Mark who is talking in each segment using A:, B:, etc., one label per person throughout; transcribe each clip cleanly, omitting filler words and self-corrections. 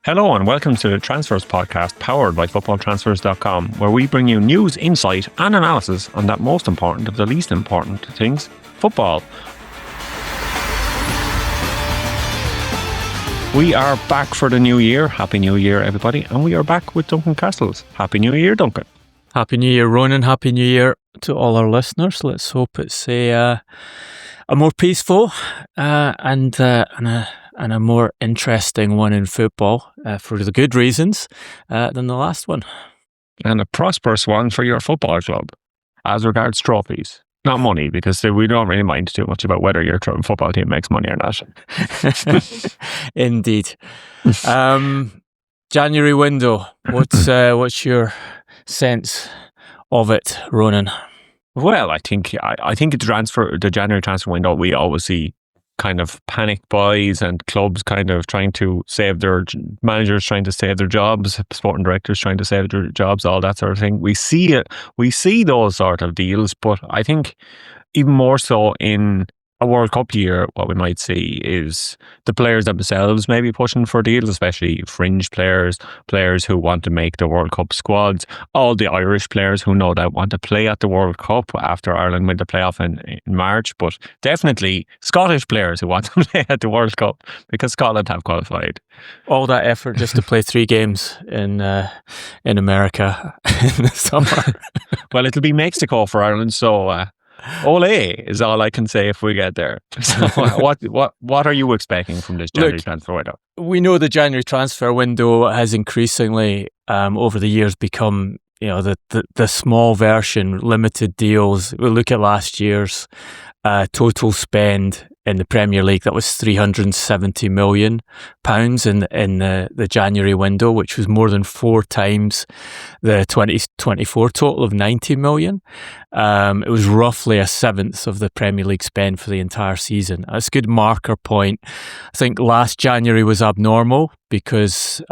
A: Hello and welcome to the Transfers podcast powered by FootballTransfers.com, where we bring you news, insight and analysis on that most important of the least important things, football. We are back for the new year. Happy New Year, everybody. And we are back with Duncan Castles. Happy New Year, Duncan.
B: Happy New Year, Ronan. Happy New Year to all our listeners. Let's hope it's a more peaceful and a more interesting one in football for the good reasons than the last one.
A: And a prosperous one for your football club as regards trophies. Not money, because we don't really mind too much about whether your football team makes money or not.
B: Indeed. January window. What's your sense of it, Ronan?
A: Well, I think the January transfer window, we always see kind of panic buys and clubs kind of trying to save their managers, trying to save their jobs, sporting directors trying to save their jobs, all that sort of thing. We see those sort of deals, but I think even more so in a World Cup year, what we might see is the players themselves maybe pushing for deals, especially fringe players who want to make the World Cup squads, all the Irish players who no doubt want to play at the World Cup after Ireland made the playoff in March, but definitely Scottish players who want to play at the World Cup because Scotland have qualified.
B: All that effort just to play 3 games in America in the summer.
A: Well, it'll be Mexico for Ireland, so ole is all I can say if we get there. So what are you expecting from this January transfer window?
B: We know the January transfer window has increasingly over the years become the small version, limited deals. We look at last year's total spend in the Premier League. That was £370 million in the January window, which was more than 4 times the 2024 total of 90 million. It was roughly a seventh of the Premier League spend for the entire season. That's a good marker point. I think last January was abnormal because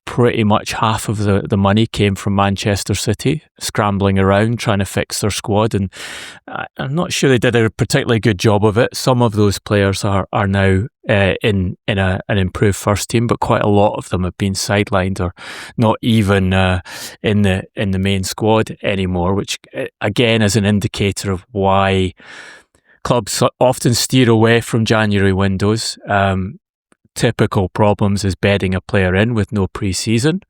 B: pretty much half of the money came from Manchester City, scrambling around trying to fix their squad, and I'm not sure they did a particularly good job of it. Some of those players are now in an improved first team, but quite a lot of them have been sidelined or not even in the main squad anymore, which again is an indicator of why clubs often steer away from January windows. Typical problems is bedding a player in with no pre-season.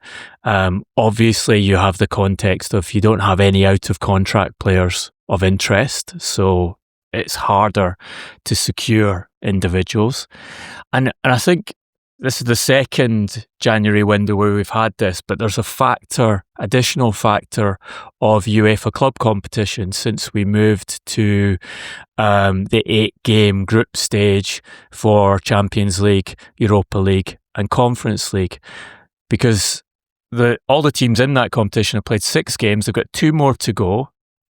B: Obviously, you have the context of you don't have any out-of-contract players of interest, so it's harder to secure individuals. And I think this is the second January window where we've had this, but there's additional factor of UEFA club competition since we moved to the 8-game group stage for Champions League, Europa League and Conference League, because all the teams in that competition have played 6 games. They've got 2 more to go.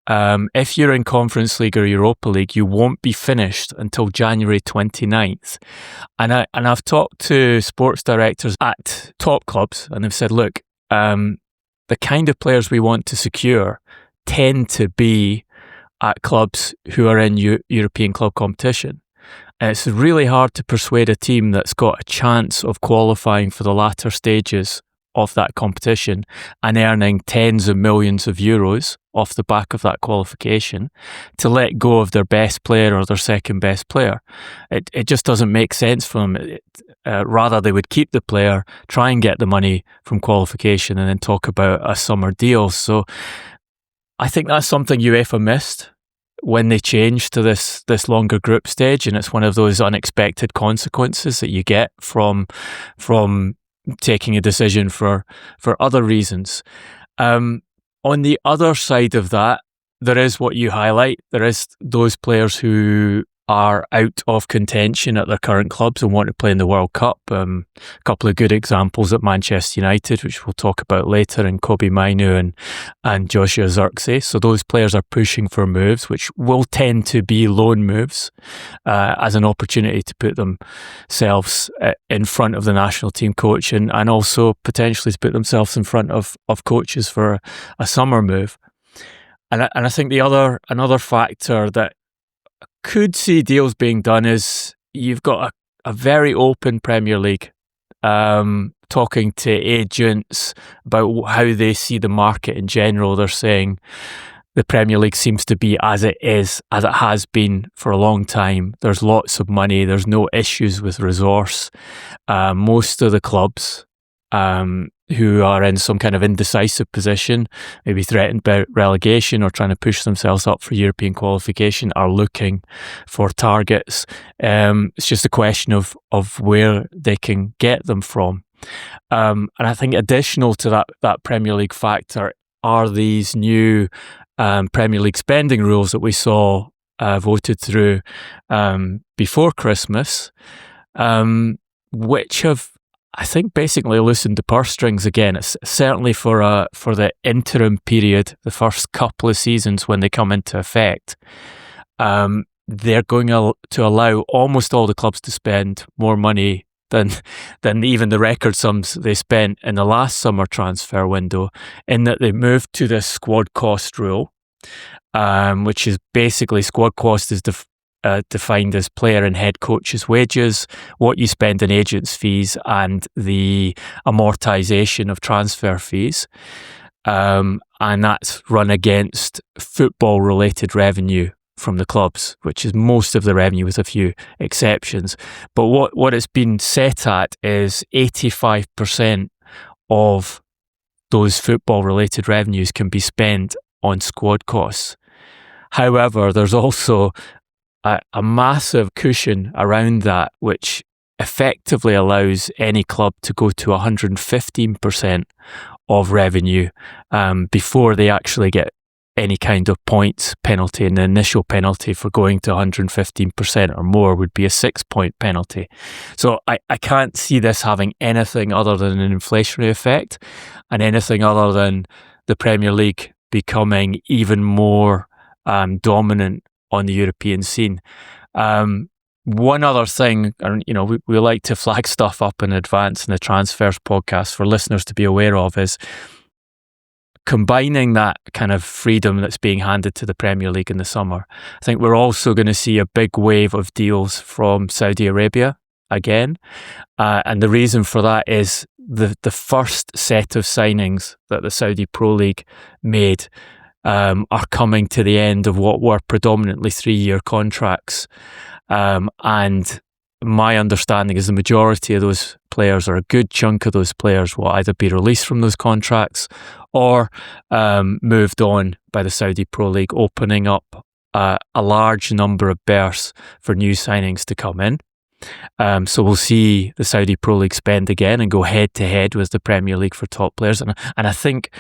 B: If you're in Conference League or Europa League, you won't be finished until January 29th. And I've talked to sports directors at top clubs and they've said, look, the kind of players we want to secure tend to be at clubs who are in European club competition. And it's really hard to persuade a team that's got a chance of qualifying for the latter stages of that competition and earning tens of millions of euros off the back of that qualification to let go of their best player or their second best player. It just doesn't make sense for them. Rather, they would keep the player, try and get the money from qualification and then talk about a summer deal. So I think that's something UEFA missed when they changed to this longer group stage, and it's one of those unexpected consequences that you get from taking a decision for other reasons. On the other side of that, there is what you highlight. There is those players who are out of contention at their current clubs and want to play in the World Cup. A couple of good examples at Manchester United, which we'll talk about later, and Kobbie Mainoo and Joshua Zirkzee. So those players are pushing for moves, which will tend to be loan moves as an opportunity to put themselves in front of the national team coach and also potentially to put themselves in front of coaches for a summer move. And I think another factor that could see deals being done is you've got a very open Premier League talking to agents about how they see the market in general, they're saying the Premier League seems to be as it is, as it has been for a long time. There's lots of money. There's no issues with resource. Most of the clubs who are in some kind of indecisive position, maybe threatened by relegation or trying to push themselves up for European qualification, are looking for targets. It's just a question of where they can get them from. And I think additional to that Premier League factor are these new Premier League spending rules that we saw voted through before Christmas, which have, I think, basically loosened the purse strings again. It's certainly for the interim period, the first couple of seasons when they come into effect. They're going to allow almost all the clubs to spend more money than even the record sums they spent in the last summer transfer window, in that they moved to this squad cost rule, which is basically squad cost is defined as player and head coach's wages, what you spend on agents' fees, and the amortisation of transfer fees. And that's run against football-related revenue from the clubs, which is most of the revenue with a few exceptions. But what it's been set at is 85% of those football-related revenues can be spent on squad costs. However, there's also a massive cushion around that, which effectively allows any club to go to 115% of revenue before they actually get any kind of points penalty. And the initial penalty for going to 115% or more would be a 6-point penalty. So I can't see this having anything other than an inflationary effect, and anything other than the Premier League becoming even more dominant on the European scene. One other thing, and we like to flag stuff up in advance in the Transfers podcast for listeners to be aware of, is combining that kind of freedom that's being handed to the Premier League in the summer. I think we're also going to see a big wave of deals from Saudi Arabia again. And the reason for that is the first set of signings that the Saudi Pro League made are coming to the end of what were predominantly 3-year contracts. And my understanding is the majority of those players, or a good chunk of those players, will either be released from those contracts or moved on by the Saudi Pro League, opening up a large number of berths for new signings to come in. So we'll see the Saudi Pro League spend again and go head to head with the Premier League for top players. And I think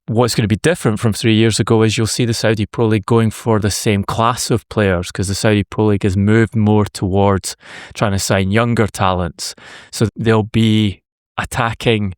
B: what's going to be different from 3 years ago is you'll see the Saudi Pro League going for the same class of players, because the Saudi Pro League has moved more towards trying to sign younger talents. So they'll be attacking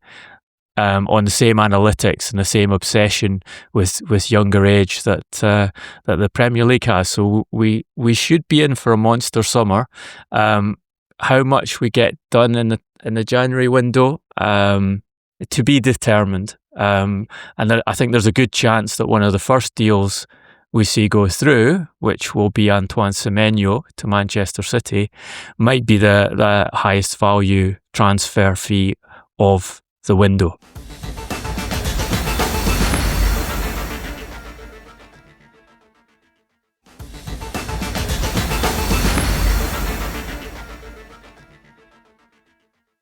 B: on the same analytics and the same obsession with younger age that the Premier League has. So we should be in for a monster summer. How much we get done in the January window, to be determined. And I think there's a good chance that one of the first deals we see go through, which will be Antoine Semenyo to Manchester City, might be the highest value transfer fee of the window.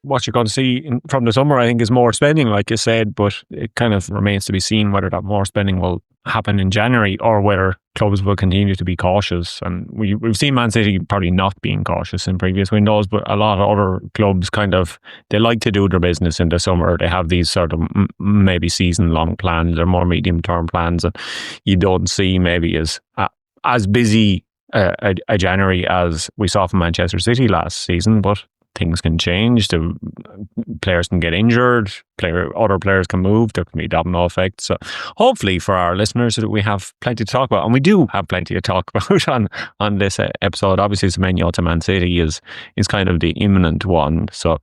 A: What you're going to see from the summer, I think, is more spending, like you said, but it kind of remains to be seen whether that more spending will happen in January or whether clubs will continue to be cautious. And we've seen Man City probably not being cautious in previous windows, but a lot of other clubs they like to do their business in the summer. They have these sort of maybe season-long plans or more medium-term plans, and you don't see maybe as busy a January as we saw from Manchester City last season, but things can change. The players can get injured. Other players can move. There can be domino effects. So hopefully for our listeners that we have plenty to talk about, and we do have plenty to talk about on this episode. Obviously, Semenyo to Man City is kind of the imminent one. So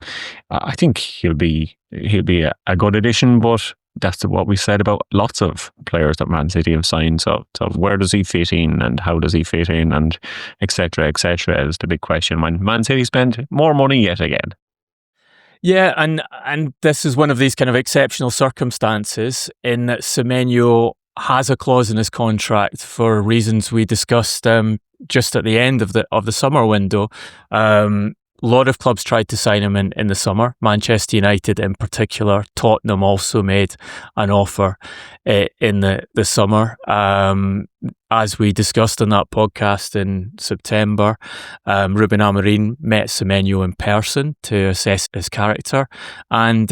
A: I think he'll be a good addition, but that's what we said about lots of players that Man City have signed. So where does he fit in, and how does he fit in, and etc. is the big question when Man City spend more money yet again.
B: Yeah, and this is one of these kind of exceptional circumstances in that Semenyo has a clause in his contract for reasons we discussed just at the end of the summer window. A lot of clubs tried to sign him in the summer. Manchester United in particular. Tottenham also made an offer in the summer. As we discussed on that podcast in September, Ruben Amorim met Semenyo in person to assess his character, and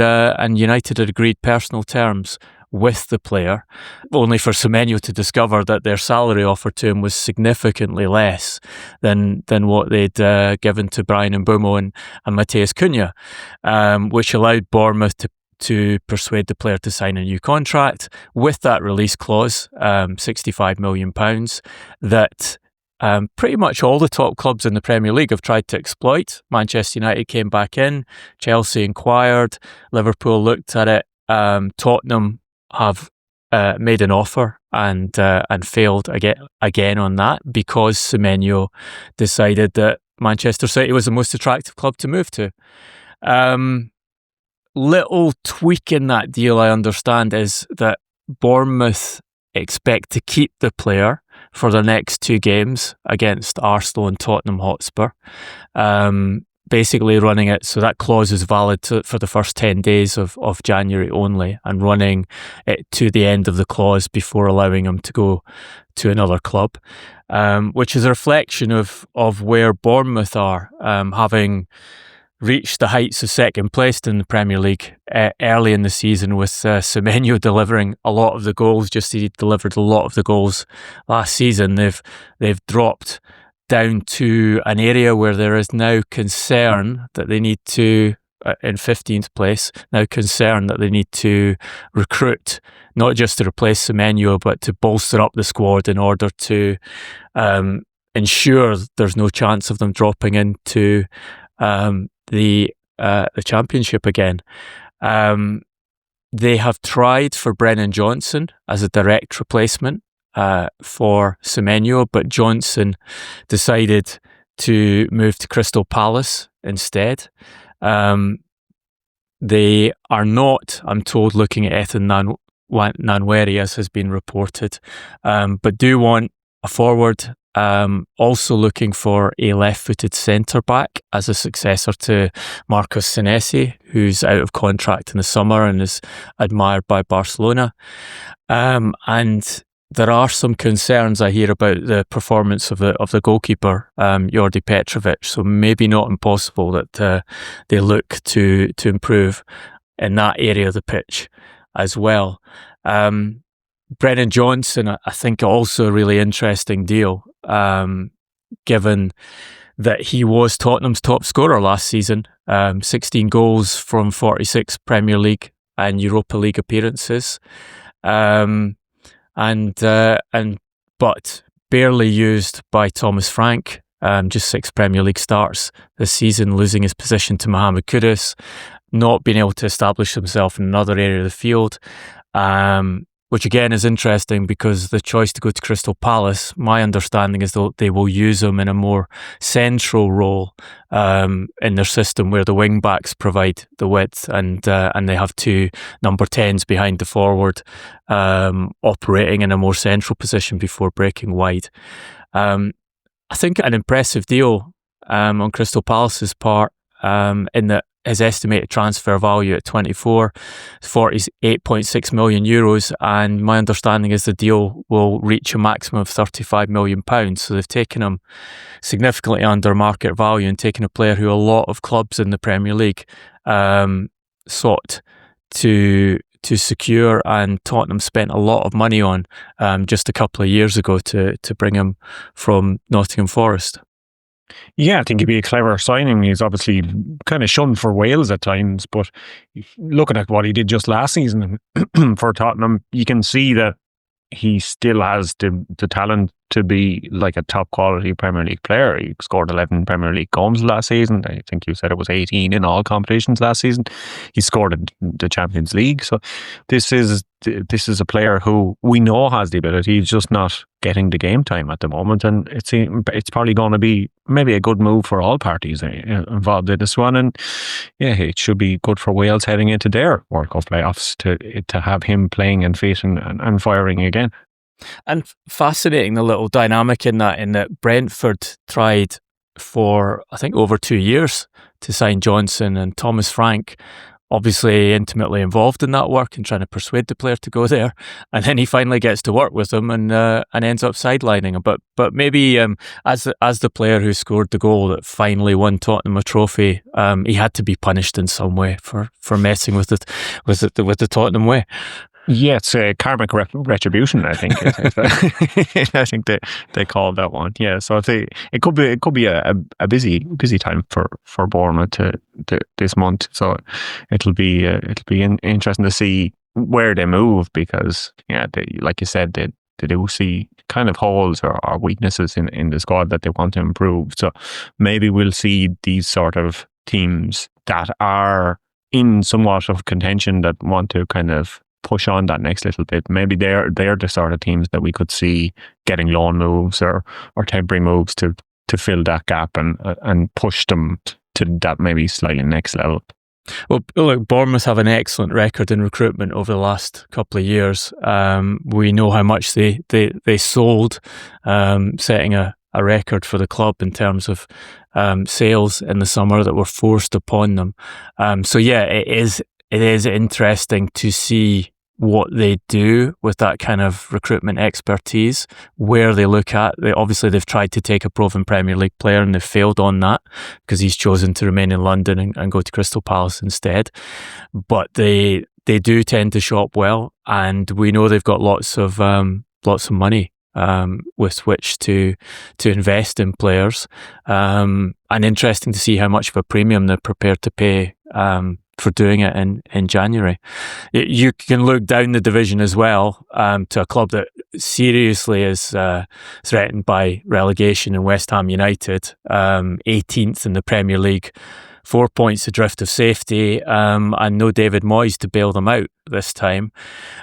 B: United had agreed personal terms with the player, only for Semenyo to discover that their salary offer to him was significantly less than what they'd given to Brian Mbeumo and Matheus Cunha, which allowed Bournemouth to persuade the player to sign a new contract with that release clause, £65 million, that pretty much all the top clubs in the Premier League have tried to exploit. Manchester United came back in, Chelsea inquired, Liverpool looked at it, Tottenham have made an offer and failed again on that because Semenyo decided that Manchester City was the most attractive club to move to. Little tweak in that deal, I understand, is that Bournemouth expect to keep the player for their next two games against Arsenal and Tottenham Hotspur. Basically running it, so that clause is valid for the first 10 days of January only, and running it to the end of the clause before allowing him to go to another club, which is a reflection of where Bournemouth are, having reached the heights of second place in the Premier League early in the season, with Semenyo delivering a lot of the goals, just as he delivered a lot of the goals last season. They've dropped down to an area where there is now concern that they need to, in 15th place, now concern that they need to recruit, not just to replace Semenyo, but to bolster up the squad in order to ensure there's no chance of them dropping into the Championship again. They have tried for Brennan Johnson as a direct replacement for Semenyo, but Johnson decided to move to Crystal Palace instead. They are not, I'm told, looking at Ethan Nwaneri, as has been reported, but do want a forward. Also looking for a left-footed centre-back as a successor to Marcos Senesi, who's out of contract in the summer and is admired by Barcelona. And there are some concerns I hear about the performance of the goalkeeper, Jordi Petrovic, so maybe not impossible that they look to improve in that area of the pitch as well. Brennan Johnson, I think, also a really interesting deal, given that he was Tottenham's top scorer last season, 16 goals from 46 Premier League and Europa League appearances. But barely used by Thomas Frank, just 6 Premier League starts this season, losing his position to Mohamed Kudus, not being able to establish himself in another area of the field, which again is interesting because the choice to go to Crystal Palace, my understanding is that they will use him in a more central role in their system, where the wing backs provide the width and they have 2 number 10s behind the forward, operating in a more central position before breaking wide. I think an impressive deal on Crystal Palace's part, in that his estimated transfer value at 24 is 48.6 million euros, and my understanding is the deal will reach a maximum of 35 million pounds. So they've taken him significantly under market value and taken a player who a lot of clubs in the Premier League sought to secure, and Tottenham spent a lot of money on just a couple of years ago to bring him from Nottingham Forest.
A: Yeah, I think he'd be a clever signing. He's obviously kind of shunned for Wales at times, but looking at what he did just last season for Tottenham, you can see that he still has the talent to be like a top quality Premier League player. He scored 11 Premier League goals last season. I think you said it was 18 in all competitions last season. He scored in the Champions League. So this is a player who we know has the ability. He's just not getting the game time at the moment, and it's probably going to be maybe a good move for all parties involved in this one. And yeah, it should be good for Wales heading into their World Cup playoffs to have him playing and fit and firing again.
B: And fascinating, the little dynamic in that Brentford tried for, I think, over 2 years to sign Johnson, and Thomas Frank obviously intimately involved in that work and trying to persuade the player to go there, and then he finally gets to work with them and ends up sidelining him. But maybe as the player who scored the goal that finally won Tottenham a trophy, he had to be punished in some way for messing with the Tottenham way.
A: Yeah, it's a karmic retribution, I think. I think they call that one. Yeah, so it could be a busy time for Bournemouth this month. So it'll be interesting to see where they move, because like you said, they do see kind of holes or weaknesses in the squad that they want to improve. So maybe we'll see these sort of teams that are in somewhat of contention that want to kind of push on that next little bit. Maybe they're the sort of teams that we could see getting loan moves or temporary moves to fill that gap and push them to that maybe slightly next level.
B: Well, look, Bournemouth have an excellent record in recruitment over the last couple of years. We know how much they sold, setting a record for the club in terms of sales in the summer that were forced upon them. So yeah, it is interesting to see what they do with that kind of recruitment expertise, where they look at. They've tried to take a proven Premier League player and they've failed on that because he's chosen to remain in London and go to Crystal Palace instead. But they do tend to shop well, and we know they've got lots of money with which to invest in players. And interesting to see how much of a premium they're prepared to pay for doing it in January. You can look down the division as well to a club that seriously is threatened by relegation in West Ham United, 18th in the Premier League, 4 points adrift of safety, and no David Moyes to bail them out this time.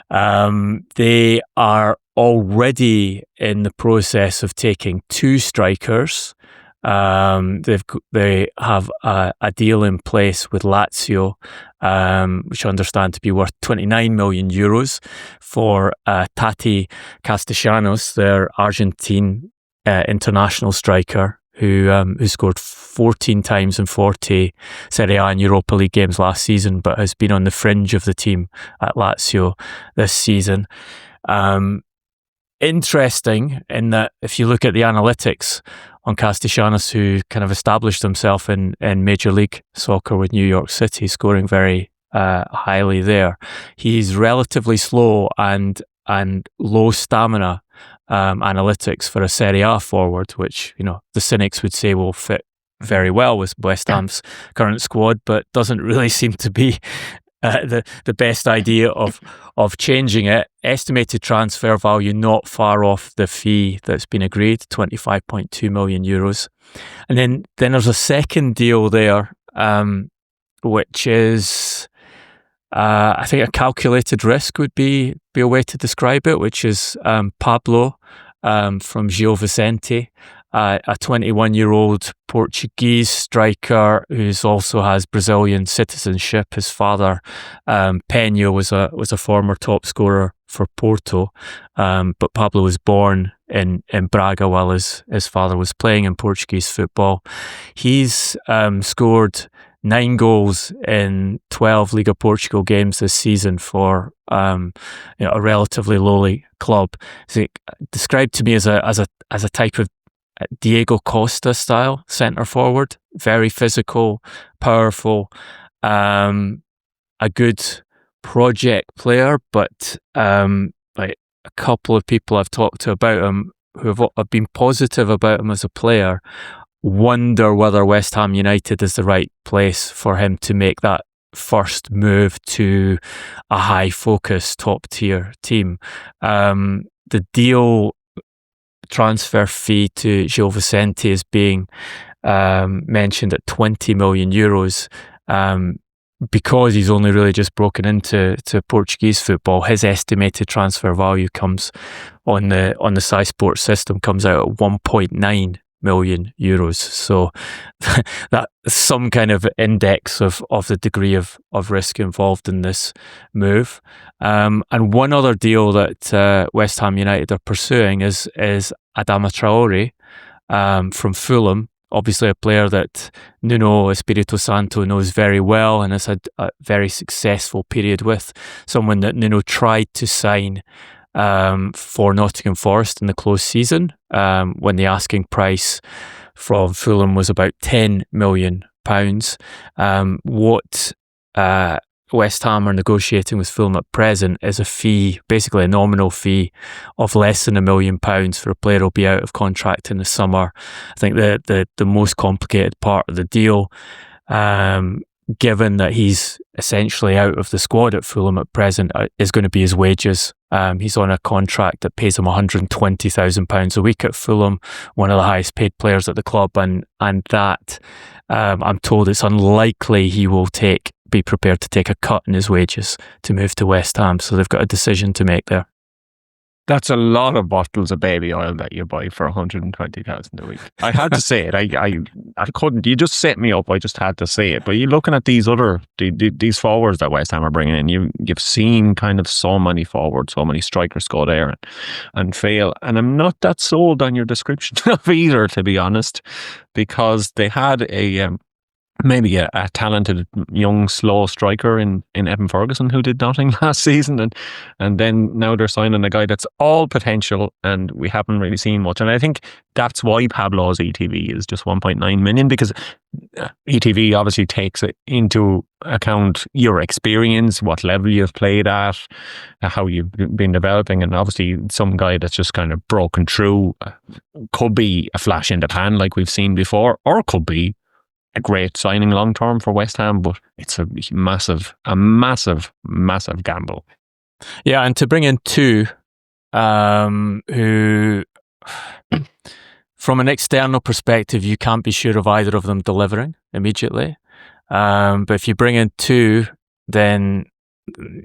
B: They are already in the process of taking 2 strikers. They have a deal in place with Lazio, which I understand to be worth 29 million euros for Tati Castellanos, their Argentine international striker, who scored 14 times in 40 Serie A and Europa League games last season, but has been on the fringe of the team at Lazio this season. Interesting in that if you look at the analytics on Castellanos, who kind of established himself in Major League Soccer with New York City, scoring very highly there. He's relatively slow and low stamina analytics for a Serie A forward, which the cynics would say will fit very well with West Ham's current squad, but doesn't really seem to be the best idea of changing it. Estimated transfer value not far off the fee that's been agreed, 25.2 million euros. And then there's a second deal there, which is I think a calculated risk would be a way to describe it, which is Pablo from Gil Vicente, a 21-year-old Portuguese striker who also has Brazilian citizenship. His father, Peña, was a former top scorer for Porto, but Pablo was born in Braga while his father was playing in Portuguese football. He's scored 9 goals in 12 Liga Portugal games this season for a relatively lowly club. It's described to me as a type of Diego Costa style centre forward, very physical, powerful, a good project player, but like a couple of people I've talked to about him who have been positive about him as a player wonder whether West Ham United is the right place for him to make that first move to a high focus top tier team. The deal transfer fee to Gil Vicente is being mentioned at 20 million euros. Because he's only really just broken into Portuguese football, his estimated transfer value comes on the SciSports system comes out at 1.9 million euros. So that's some kind of index of the degree of risk involved in this move. And one other deal that West Ham United are pursuing is Adama Traore from Fulham. Obviously a player that Nuno Espirito Santo knows very well and has had a very successful period with. Someone that Nuno tried to sign for Nottingham Forest in the close season when the asking price from Fulham was about £10 million. What West Ham are negotiating with Fulham at present is a fee, basically a nominal fee of less than £1 million for a player who'll be out of contract in the summer. I think the most complicated part of the deal, given that he's essentially out of the squad at Fulham at present, is going to be his wages. He's on a contract that pays him £120,000 a week at Fulham, one of the highest paid players at the club, and that I'm told it's unlikely he will be prepared to take a cut in his wages to move to West Ham. So they've got a decision to make there.
A: That's a lot of bottles of baby oil that you buy for 120,000 a week. I had to say it. I couldn't. You just set me up. I just had to say it. But you're looking at these these forwards that West Ham are bringing in. You've seen kind of so many forwards, so many strikers go there and fail. And I'm not that sold on your description of either, to be honest, because they had maybe a talented young slow striker in Evan Ferguson who did nothing last season, and then now they're signing a guy that's all potential and we haven't really seen much. And I think that's why Pablo's ETV is just 1.9 million, because ETV obviously takes into account your experience, what level you've played at, how you've been developing, and obviously some guy that's just kind of broken through could be a flash in the pan like we've seen before, or could be a great signing long term for West Ham, but it's a massive gamble.
B: Yeah, and to bring in two who, from an external perspective, you can't be sure of either of them delivering immediately. But if you bring in two, then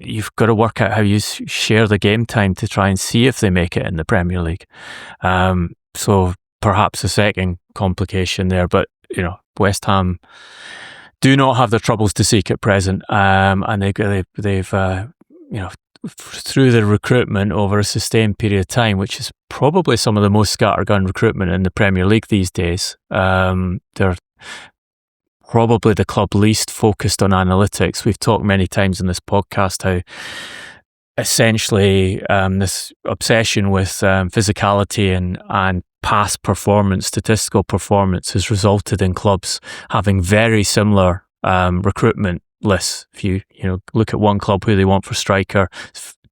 B: you've got to work out how you share the game time to try and see if they make it in the Premier League. So perhaps a second complication there, but West Ham do not have their troubles to seek at present, and they've through the recruitment over a sustained period of time, which is probably some of the most scattergun recruitment in the Premier League these days. They're probably the club least focused on analytics. We've talked many times in this podcast how essentially this obsession with physicality and past performance, statistical performance, has resulted in clubs having very similar recruitment lists. If you look at one club who they want for striker,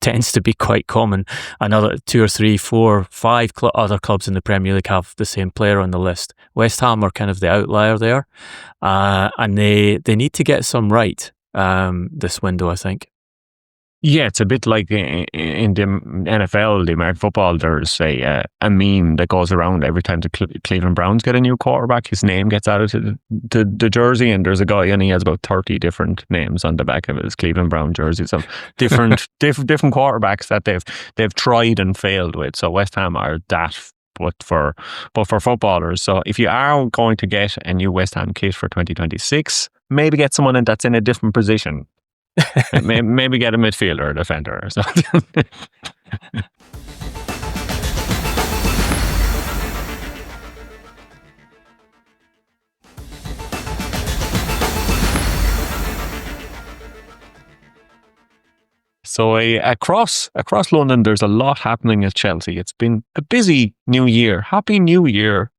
B: tends to be quite common. Another 2 or 3, 4, 5 other clubs in the Premier League have the same player on the list. West Ham are kind of the outlier there, and they need to get some right this window, I think.
A: Yeah, it's a bit like in the NFL, the American football, there's a meme that goes around every time the Cleveland Browns get a new quarterback. His name gets added to the jersey, and there's a guy and he has about 30 different names on the back of his Cleveland Brown jersey. So different quarterbacks that they've tried and failed with. So West Ham are that, but for footballers. So if you are going to get a new West Ham kit for 2026, maybe get someone that's in a different position. Maybe get a midfielder or defender or something. So across London, there's a lot happening at Chelsea. It's been a busy new year. Happy New Year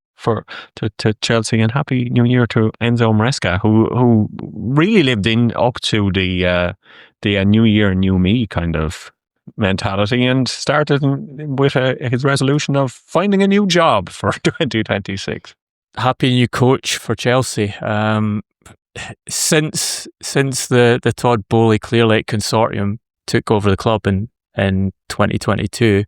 A: to Chelsea, and happy New Year to Enzo Maresca, who really lived up to the New Year, New Me kind of mentality, and started with his resolution of finding a new job for 2026.
B: Happy new coach for Chelsea. Since the Todd Boehly Clearlake consortium took over the club in 2022,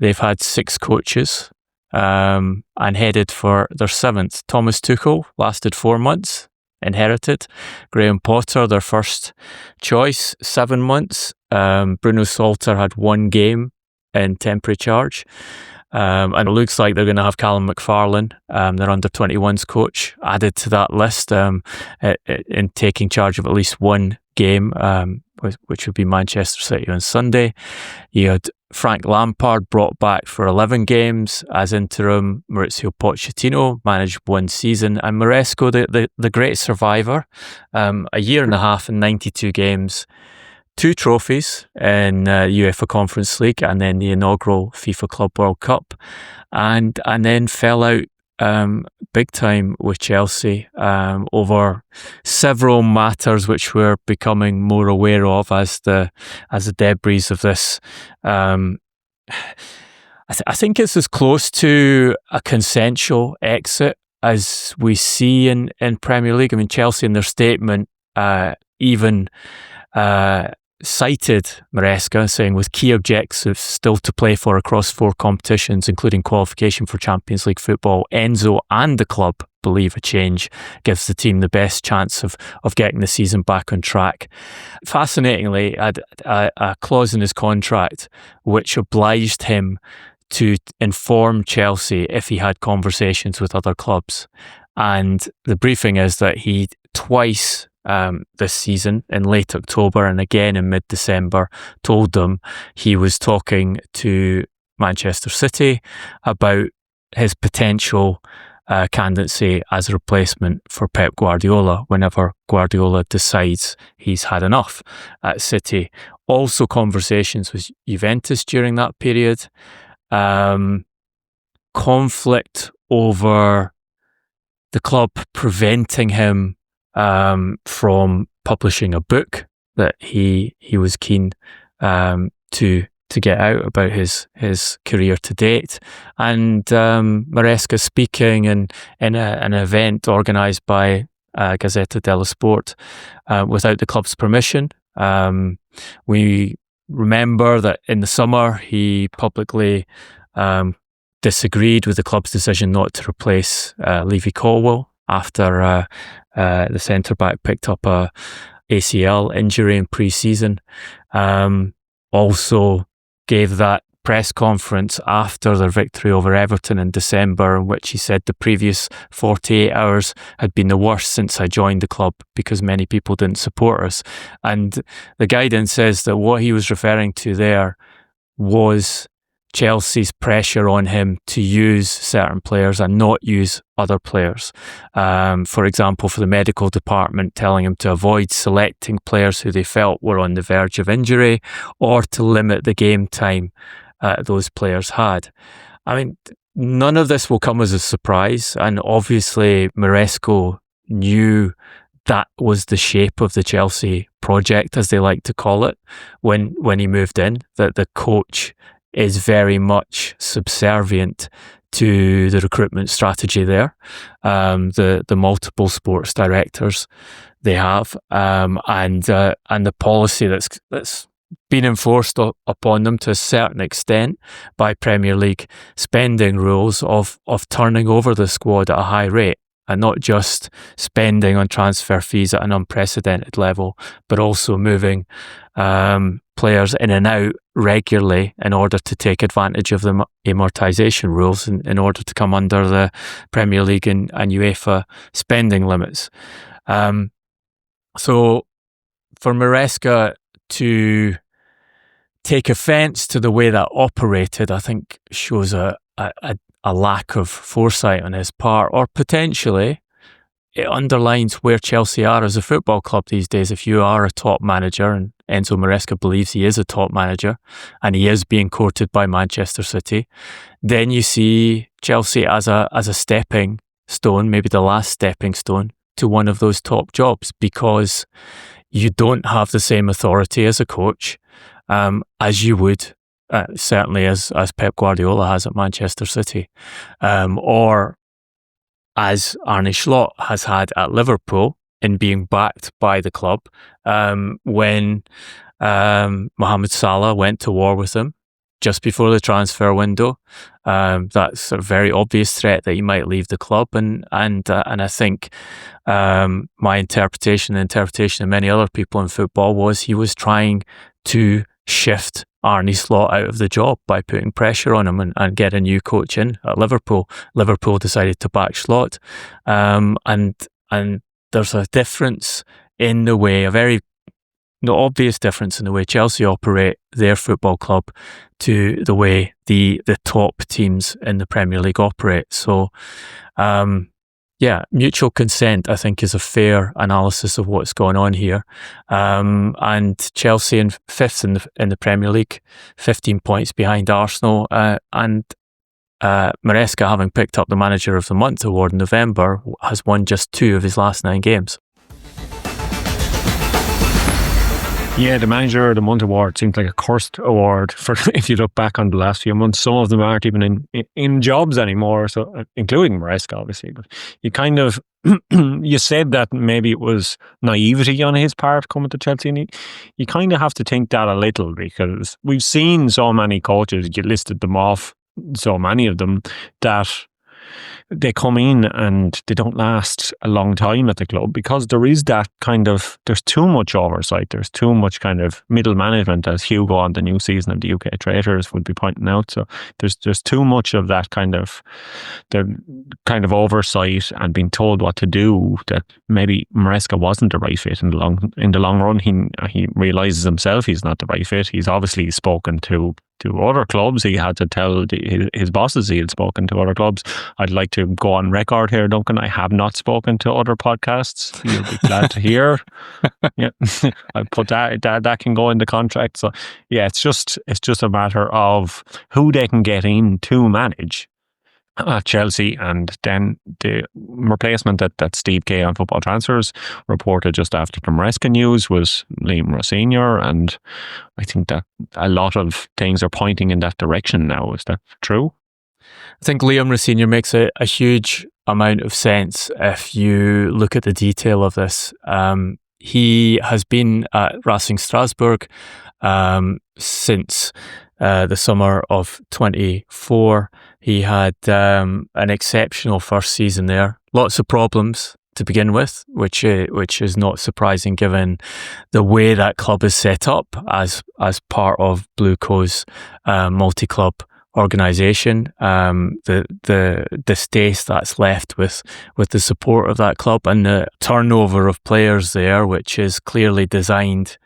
B: they've had 6 coaches. and headed for their 7th. Thomas Tuchel lasted 4 months, inherited. Graham Potter, their first choice, 7 months. Bruno Salter had 1 game in temporary charge. And it looks like they're going to have Callum McFarlane, their under-21s coach, added to that list in taking charge of at least 1 game, which would be Manchester City on Sunday. You had Frank Lampard brought back for 11 games as interim. Mauricio Pochettino managed 1 season. And Maresca, the great survivor, a year and a half and 92 games, 2 trophies in UEFA Conference League and then the inaugural FIFA Club World Cup, and then fell out big time with Chelsea over several matters which we're becoming more aware of as the debris of this. I think it's as close to a consensual exit as we see in Premier League. I mean, Chelsea in their statement even cited Maresca, saying with key objectives still to play for across 4 competitions, including qualification for Champions League football, Enzo and the club believe a change gives the team the best chance of getting the season back on track. Fascinatingly, a clause in his contract which obliged him to inform Chelsea if he had conversations with other clubs. And the briefing is that he twice this season, in late October and again in mid-December, told them he was talking to Manchester City about his potential candidacy as a replacement for Pep Guardiola whenever Guardiola decides he's had enough at City. Also conversations with Juventus during that period. Conflict over the club preventing him from publishing a book that he was keen to get out about his career to date, and Maresca speaking in an event organised by Gazzetta dello Sport without the club's permission. We remember that in the summer he publicly disagreed with the club's decision not to replace Levy Colwill after the centre-back picked up a ACL injury in pre-season. Also gave that press conference after their victory over Everton in December, in which he said the previous 48 hours had been the worst since I joined the club because many people didn't support us. And the guidance says that what he was referring to there was Chelsea's pressure on him to use certain players and not use other players. For example, for the medical department, telling him to avoid selecting players who they felt were on the verge of injury or to limit the game time those players had. I mean, none of this will come as a surprise, and obviously Maresca knew that was the shape of the Chelsea project, as they like to call it, when he moved in, that the coach is very much subservient to the recruitment strategy there, the multiple sports directors they have, and the policy that's been enforced upon them to a certain extent by Premier League spending rules of turning over the squad at a high rate, and not just spending on transfer fees at an unprecedented level, but also moving players in and out regularly in order to take advantage of the amortisation rules in order to come under the Premier League and UEFA spending limits. So for Maresca to take offence to the way that operated, I think shows a lack of foresight on his part, or potentially it underlines where Chelsea are as a football club these days. If you are a top manager, and Enzo Maresca believes he is a top manager and he is being courted by Manchester City, then you see Chelsea as a stepping stone, maybe the last stepping stone to one of those top jobs, because you don't have the same authority as a coach as you would certainly as Pep Guardiola has at Manchester City, or as Arne Slot has had at Liverpool in being backed by the club when Mohamed Salah went to war with him just before the transfer window. That's a very obvious threat that he might leave the club, and I think my interpretation, the interpretation of many other people in football, was he was trying to shift Arne Slot out of the job by putting pressure on him and get a new coach in at Liverpool. Liverpool decided to back Slot, and there's a difference in the way, no obvious difference in the way Chelsea operate their football club to the way the top teams in the Premier League operate. So, mutual consent, I think, is a fair analysis of what's going on here. And Chelsea in fifth in the Premier League, 15 points behind Arsenal, and Maresca, having picked up the Manager of the Month award in November, has won just 2 of his last 9 games.
A: Yeah, the Manager of the Month award seems like a cursed award for if you look back on the last few months. Some of them aren't even in jobs anymore, so including Maresca, obviously. But you kind of you said that maybe it was naivety on his part coming to Chelsea, and you kind of have to think that a little, because we've seen so many coaches, you listed them off, so many of them, that they come in and they don't last a long time at the club, because there is that kind of, there's too much oversight, there's too much kind of middle management, as Hugo on the new season of the UK Traitors would be pointing out. So there's too much of that kind of oversight and being told what to do, that maybe Maresca wasn't the right fit in the long run. He realises himself he's not the right fit. He's obviously spoken to other clubs. He had to tell his bosses he had spoken to other clubs. I'd like to go on record here, Duncan, I have not spoken to other podcasts. You'll be glad to hear. Yeah, I put that can go in the contract. So yeah, it's just a matter of who they can get in to manage at Chelsea, and then the replacement that Steve Kay on FootballTransfers reported just after the Maresca news was Liam Rosenior, and I think that a lot of things are pointing in that direction now. Is that true?
B: I think Liam Rosenior makes a huge amount of sense if you look at the detail of this. He has been at Racing Strasbourg since the summer of 24. He had an exceptional first season there. Lots of problems to begin with, which is not surprising given the way that club is set up as part of Blue Co's multi-club organisation. The distaste that's left with the support of that club, and the turnover of players there, which is clearly designed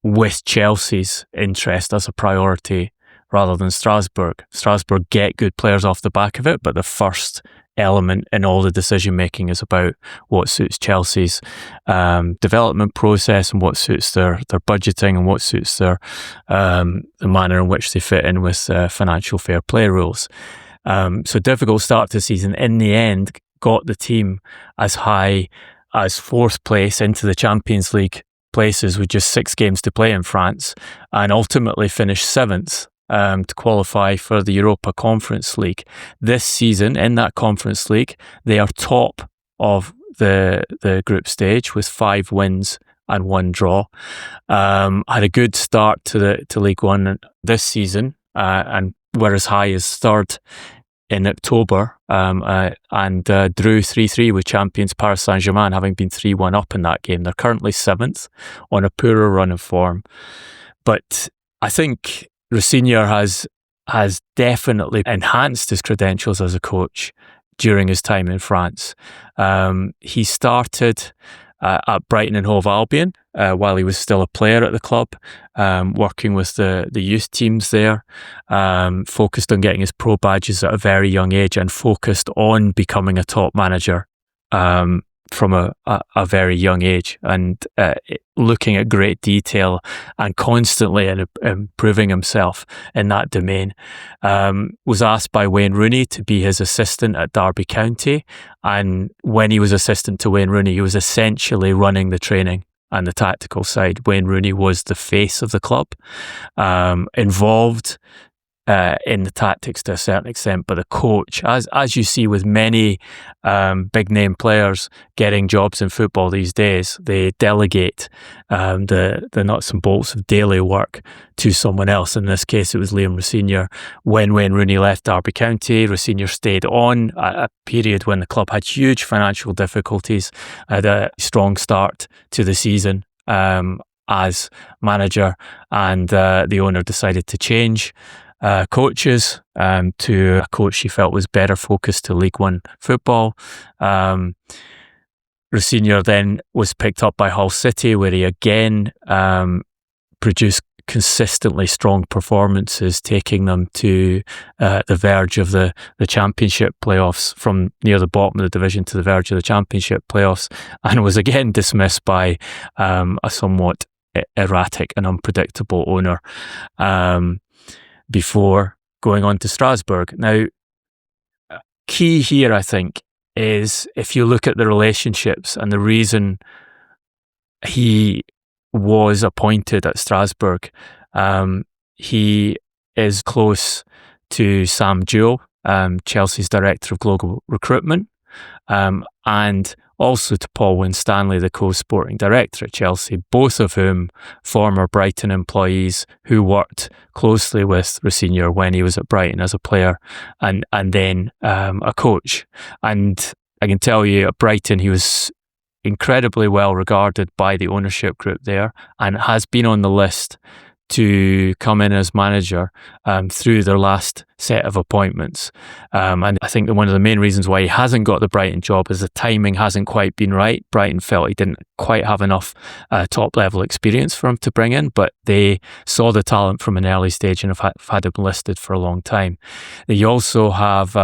B: with Chelsea's interest as a priority rather than Strasbourg. Strasbourg get good players off the back of it, but the first element in all the decision making is about what suits Chelsea's development process, and what suits their budgeting, and what suits their the manner in which they fit in with financial fair play rules. So difficult start to the season. In the end, got the team as high as 4th place into the Champions League places with just 6 games to play in France, and ultimately finished 7th to qualify for the Europa Conference League. This season, in that Conference League, they are top of the group stage with 5 wins and 1 draw. Had a good start to League One this season, and were as high as 3rd in October, and drew 3-3 with champions Paris Saint-Germain, having been 3-1 up in that game. They're currently 7th on a poorer run of form. But I think Rosenior has definitely enhanced his credentials as a coach during his time in France. He started at Brighton and Hove Albion while he was still a player at the club, working with the youth teams there, focused on getting his pro badges at a very young age, and focused on becoming a top manager from a very young age, and looking at great detail and constantly improving himself in that domain. Was asked by Wayne Rooney to be his assistant at Derby County, and when he was assistant to Wayne Rooney, he was essentially running the training and the tactical side. Wayne Rooney was the face of the club, involved in the tactics to a certain extent, but the coach, as you see with many big name players getting jobs in football these days, they delegate the nuts and bolts of daily work to someone else. In this case, it was Liam Rosenior. When Rooney left Derby County, Rosenior stayed on at a period when the club had huge financial difficulties, had a strong start to the season as manager, and the owner decided to change coaches to a coach she felt was better focused to League One football. Rosenior then was picked up by Hull City, where he again produced consistently strong performances, taking them to the verge of the Championship playoffs, from near the bottom of the division to the verge of the Championship playoffs, and was again dismissed by a somewhat erratic and unpredictable owner before going on to Strasbourg. Now, key here, I think, is if you look at the relationships and the reason he was appointed at Strasbourg, he is close to Sam Jewell, Chelsea's Director of Global Recruitment, and also to Paul Winstanley, the co-sporting director at Chelsea, both of whom former Brighton employees who worked closely with Rosenior when he was at Brighton as a player and then a coach. And I can tell you, at Brighton, he was incredibly well regarded by the ownership group there, and has been on the list to come in as manager through their last set of appointments. And I think that one of the main reasons why he hasn't got the Brighton job is the timing hasn't quite been right. Brighton felt he didn't quite have enough top level experience for him to bring in, but they saw the talent from an early stage and have had him listed for a long time. You also have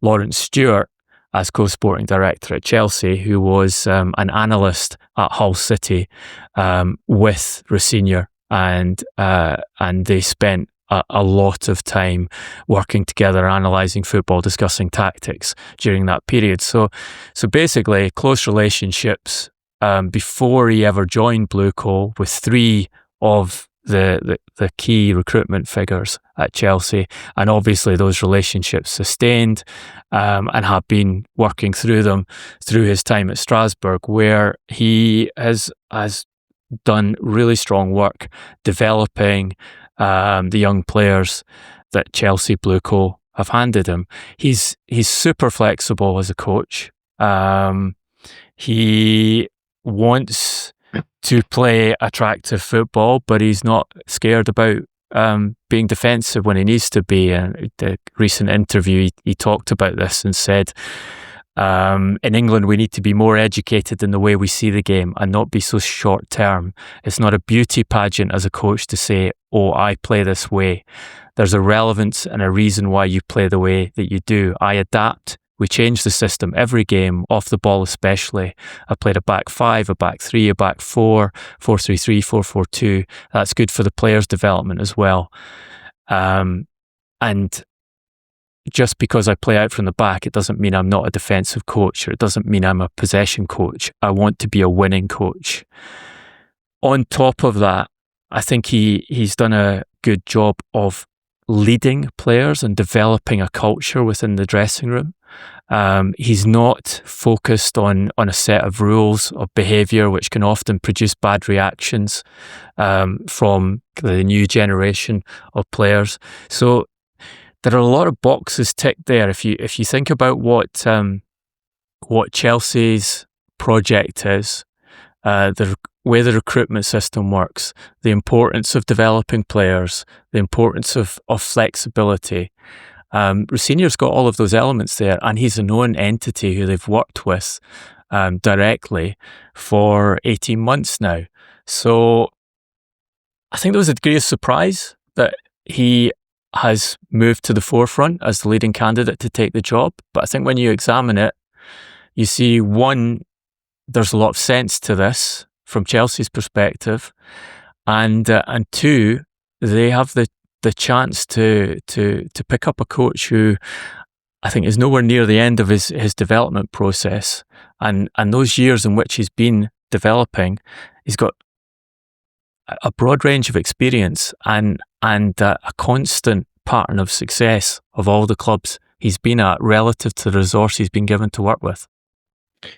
B: Lawrence Stewart as co-sporting director at Chelsea, who was an analyst at Hull City with Rosenior, and they spent a lot of time working together, analysing football, discussing tactics during that period. So basically, close relationships before he ever joined Blue Coal with three of the key recruitment figures at Chelsea, and obviously those relationships sustained and have been working through them through his time at Strasbourg, where he has done really strong work developing the young players that Chelsea Blue Coal have handed him. He's super flexible as a coach. He wants to play attractive football, but he's not scared about being defensive when he needs to be. And the recent interview, he talked about this and said, in England, we need to be more educated in the way we see the game and not be so short term. It's not a beauty pageant as a coach to say, oh, I play this way. There's a relevance and a reason why you play the way that you do. I adapt. We change the system every game, off the ball especially. I played a back five, a back three, a back four, 4-3-3, 4-4-2. That's good for the players' development as well. And just because I play out from the back, it doesn't mean I'm not a defensive coach, or it doesn't mean I'm a possession coach. I want to be a winning coach. On top of that, I think he's done a good job of leading players and developing a culture within the dressing room. He's not focused on a set of rules of behaviour, which can often produce bad reactions from the new generation of players. So there are a lot of boxes ticked there. If you think about what Chelsea's project is, the way the recruitment system works, the importance of developing players, the importance of flexibility. Rosenior's got all of those elements there, and he's a known entity who they've worked with directly for 18 months now. So I think there was a degree of surprise that he has moved to the forefront as the leading candidate to take the job. But I think when you examine it, you see, one, there's a lot of sense to this from Chelsea's perspective, and two, they have the chance to pick up a coach who I think is nowhere near the end of his development process, and those years in which he's been developing, he's got a broad range of experience and a constant pattern of success of all the clubs he's been at relative to the resource he's been given to work with.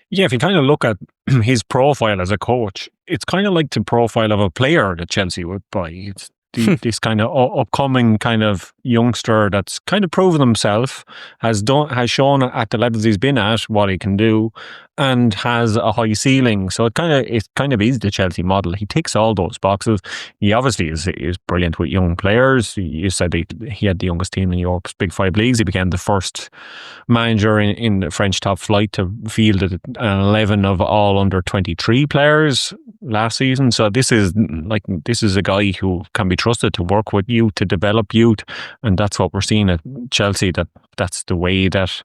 A: Yeah, if you kind of look at his profile as a coach, it's kind of like the profile of a player that Chelsea would buy. It's this kind of upcoming kind of youngster that's kind of proven himself, has shown at the levels he's been at what he can do, and has a high ceiling. So it kind of is the Chelsea model. He ticks all those boxes. He obviously is brilliant with young players. You said he had the youngest team in Europe's Big Five leagues. He became the first manager in the French top flight to field an 11 of all under 23 players last season. So this is a guy who can be trusted to work with youth, to develop youth, and that's what we're seeing at Chelsea. That's the way that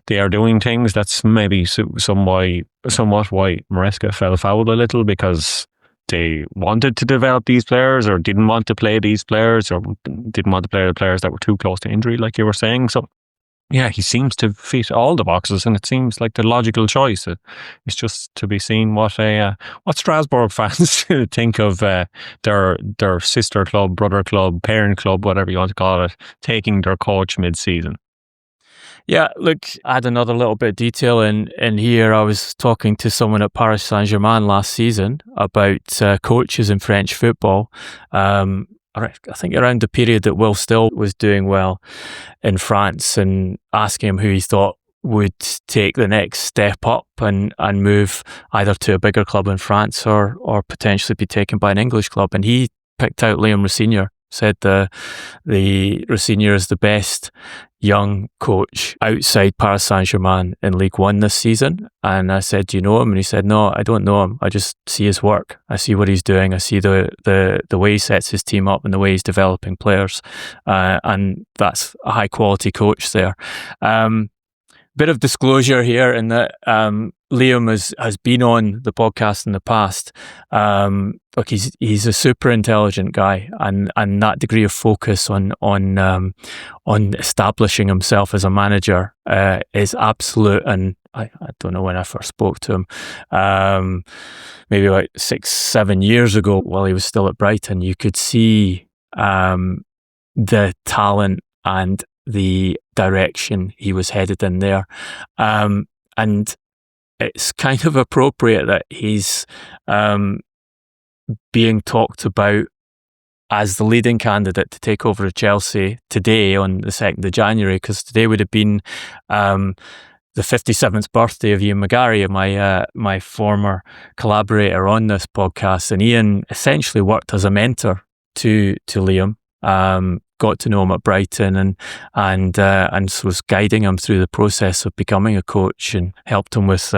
A: they are doing things. That's maybe somewhat why Maresca fell foul a little, because they wanted to develop these players, or didn't want to play these players, or didn't want to play the players that were too close to injury, like you were saying. So yeah, he seems to fit all the boxes, and it seems like the logical choice. It's just to be seen what Strasbourg fans think of their sister club, brother club, parent club, whatever you want to call it, taking their coach mid-season.
B: Yeah, look, add another little bit of detail in here. I was talking to someone at Paris Saint-Germain last season about coaches in French football. I think around the period that Will Still was doing well in France, and asking him who he thought would take the next step up and move either to a bigger club in France or potentially be taken by an English club. And he picked out Liam Rosenior, said the Rosenior is the best young coach outside Paris Saint-Germain in League One this season. And I said, do you know him? And he said, no, I don't know him. I just see his work. I see what he's doing. I see the way he sets his team up and the way he's developing players. And that's a high quality coach there. Bit of disclosure here in that Liam has been on the podcast in the past. Look, he's a super intelligent guy, and that degree of focus on establishing himself as a manager is absolute. And I don't know when I first spoke to him, maybe about 6-7 years ago while he was still at Brighton. You could see the talent and the direction he was headed in there, and it's kind of appropriate that he's being talked about as the leading candidate to take over at Chelsea today on the 2nd of January, because today would have been the 57th birthday of Ian McGarry, my former collaborator on this podcast. And Ian essentially worked as a mentor to Liam. Got to know him at Brighton and was guiding him through the process of becoming a coach, and helped him with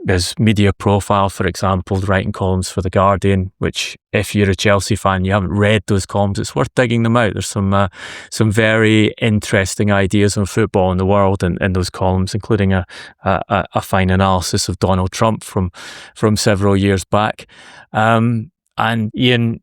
B: his media profile, for example, writing columns for The Guardian, which if you're a Chelsea fan, you haven't read those columns, it's worth digging them out. There's some very interesting ideas on football in the world in those columns, including a fine analysis of Donald Trump from several years back. And Ian,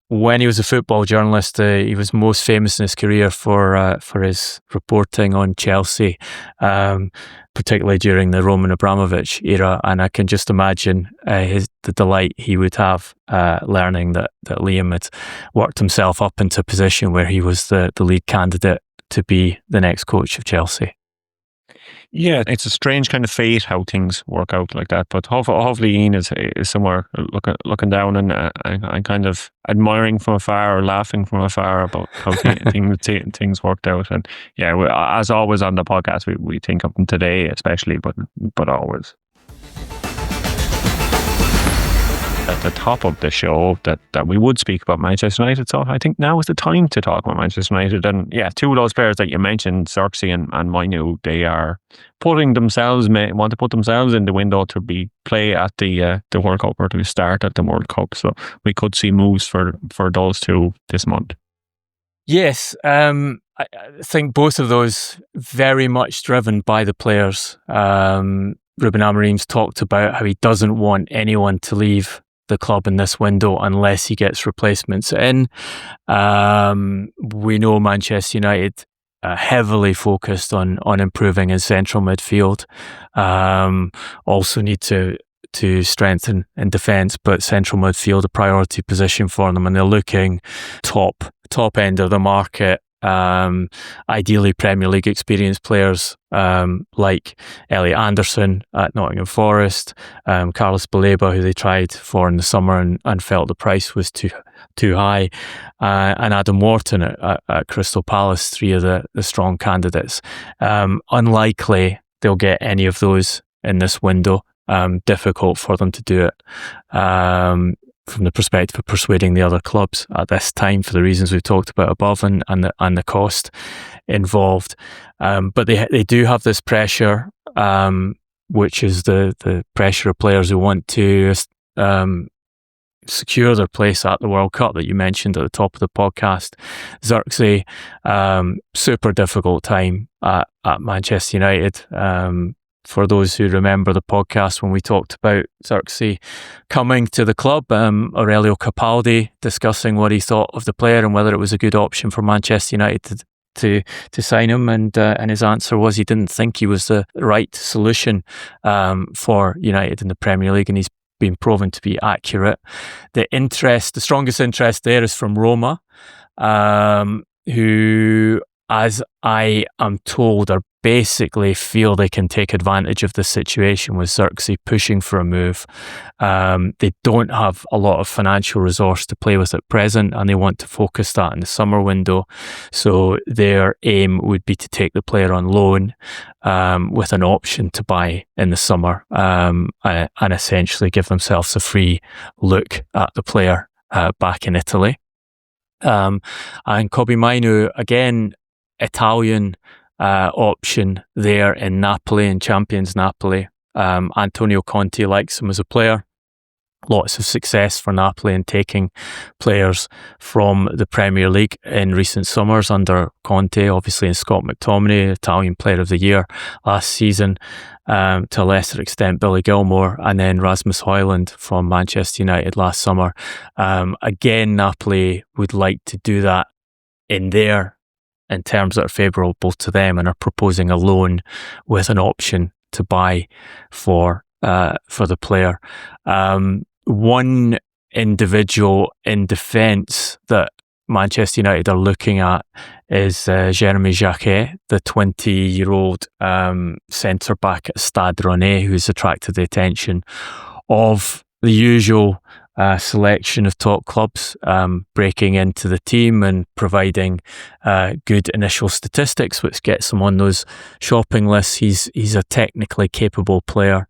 B: when he was a football journalist, he was most famous in his career for his reporting on Chelsea, particularly during the Roman Abramovich era. And I can just imagine the delight he would have learning that Liam had worked himself up into a position where he was the lead candidate to be the next coach of Chelsea.
A: Yeah, it's a strange kind of fate how things work out like that. But hopefully Ian is somewhere looking down and kind of admiring from afar or laughing from afar about how things worked out. And yeah, as always on the podcast, we think of him today especially, but always. At the top of the show that we would speak about Manchester United, so I think now is the time to talk about Manchester United. And yeah, two of those players that you mentioned, Zirkzee and Mainoo, they are want to put themselves in the window to play at the World Cup, or to start at the World Cup. So we could see moves for those two this month.
B: Yes, I think both of those very much driven by the players. Ruben Amorim's talked about how he doesn't want anyone to leave the club in this window unless he gets replacements in. We know Manchester United heavily focused on improving in central midfield. Also need to strengthen in defence, but central midfield a priority position for them, and they're looking top top end of the market. Ideally Premier League experienced players like Elliot Anderson at Nottingham Forest, Carlos Baleba, who they tried for in the summer and felt the price was too high, and Adam Wharton at Crystal Palace, three of the strong candidates. Unlikely they'll get any of those in this window. Difficult for them to do it from the perspective of persuading the other clubs at this time for the reasons we've talked about above and the cost involved. But they do have this pressure, which is the pressure of players who want to secure their place at the World Cup that you mentioned at the top of the podcast. Zirkzee, super difficult time at Manchester United. For those who remember the podcast when we talked about Zirkzee coming to the club, Aurelio Capaldi discussing what he thought of the player and whether it was a good option for Manchester United to sign him, and his answer was he didn't think he was the right solution for United in the Premier League, and he's been proven to be accurate. The strongest interest there is from Roma, who, as I am told, are basically feel they can take advantage of the situation with Zirkzee pushing for a move. They don't have a lot of financial resource to play with at present, and they want to focus that in the summer window. So their aim would be to take the player on loan with an option to buy in the summer, and essentially give themselves a free look at the player back in Italy. And Kobbie Mainoo, again, Italian option there in Napoli, in Champions Napoli. Antonio Conte likes him as a player. Lots of success for Napoli in taking players from the Premier League in recent summers under Conte, obviously, in Scott McTominay, Italian Player of the Year last season, to a lesser extent Billy Gilmour, and then Rasmus Højlund from Manchester United last summer. Again, Napoli would like to do that in terms that are favourable to them, and are proposing a loan with an option to buy for the player. One individual in defence that Manchester United are looking at is Jeremy Jacquet, the 20-year-old centre-back at Stade Rennais, who's attracted the attention of the usual selection of top clubs, breaking into the team and providing good initial statistics, which gets him on those shopping lists. He's a technically capable player,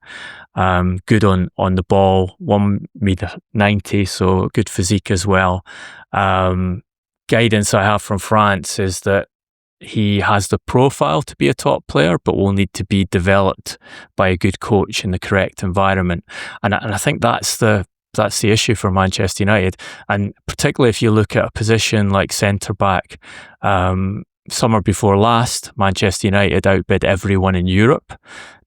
B: good on the ball, 1.90 m, so good physique as well. Guidance I have from France is that he has the profile to be a top player, but will need to be developed by a good coach in the correct environment. And I think that's the issue for Manchester United. And particularly if you look at a position like centre-back, summer before last, Manchester United outbid everyone in Europe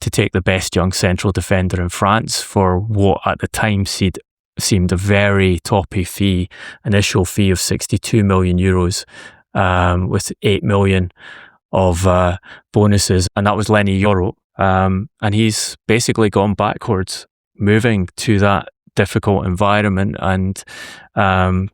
B: to take the best young central defender in France for what at the time seemed a very toppy initial fee of 62 million euros, with 8 million of bonuses. And that was Lenny Yoro. And he's basically gone backwards, moving to that difficult environment and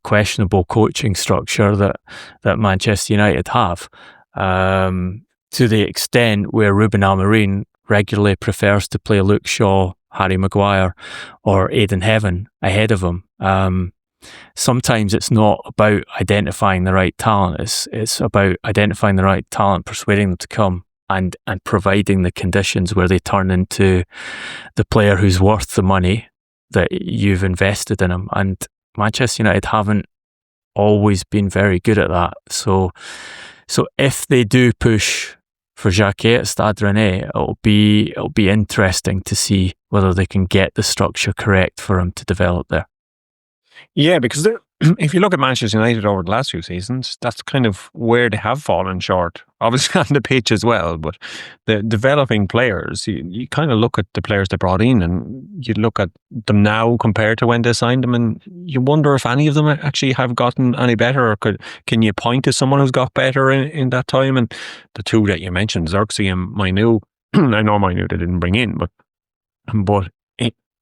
B: questionable coaching structure that Manchester United have, to the extent where Ruben Amorim regularly prefers to play Luke Shaw, Harry Maguire or Aidan Heaven ahead of him. Sometimes it's not about identifying the right talent, it's about identifying the right talent, persuading them to come and providing the conditions where they turn into the player who's worth the money that you've invested in him. And Manchester United haven't always been very good at that. So if they do push for Jacquet at Stade Rennais, it'll be interesting to see whether they can get the structure correct for him to develop there.
A: Yeah, because if you look at Manchester United over the last few seasons, that's kind of where they have fallen short. Obviously on the pitch as well, but the developing players, you kind of look at the players they brought in and you look at them now compared to when they signed them, and you wonder if any of them actually have gotten any better, or can you point to someone who's got better in that time? And the two that you mentioned, Zirkzee and Mainoo, I know Mainoo they didn't bring in, but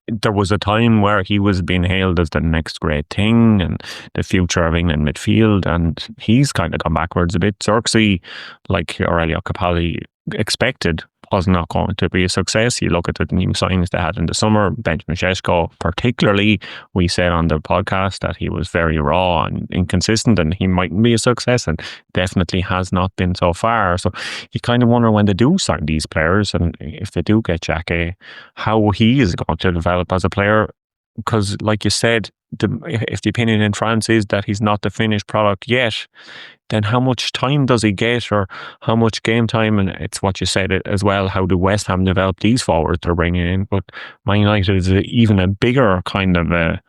A: there was a time where he was being hailed as the next great thing and the future of England midfield, and he's kind of gone backwards a bit. Zirkzee, like Aurelio Capaldi expected, was not going to be a success. You look at the new signings they had in the summer, Benjamin Šeško particularly, we said on the podcast that he was very raw and inconsistent and he mightn't be a success, and definitely has not been so far. So you kind of wonder when they do sign these players, and if they do get Jacquet, how he is going to develop as a player. Because like you said, if the opinion in France is that he's not the finished product yet, then how much time does he get, or how much game time? And it's what you said as well, how do West Ham develop these forwards they're bringing in? But Man United is even a bigger kind of a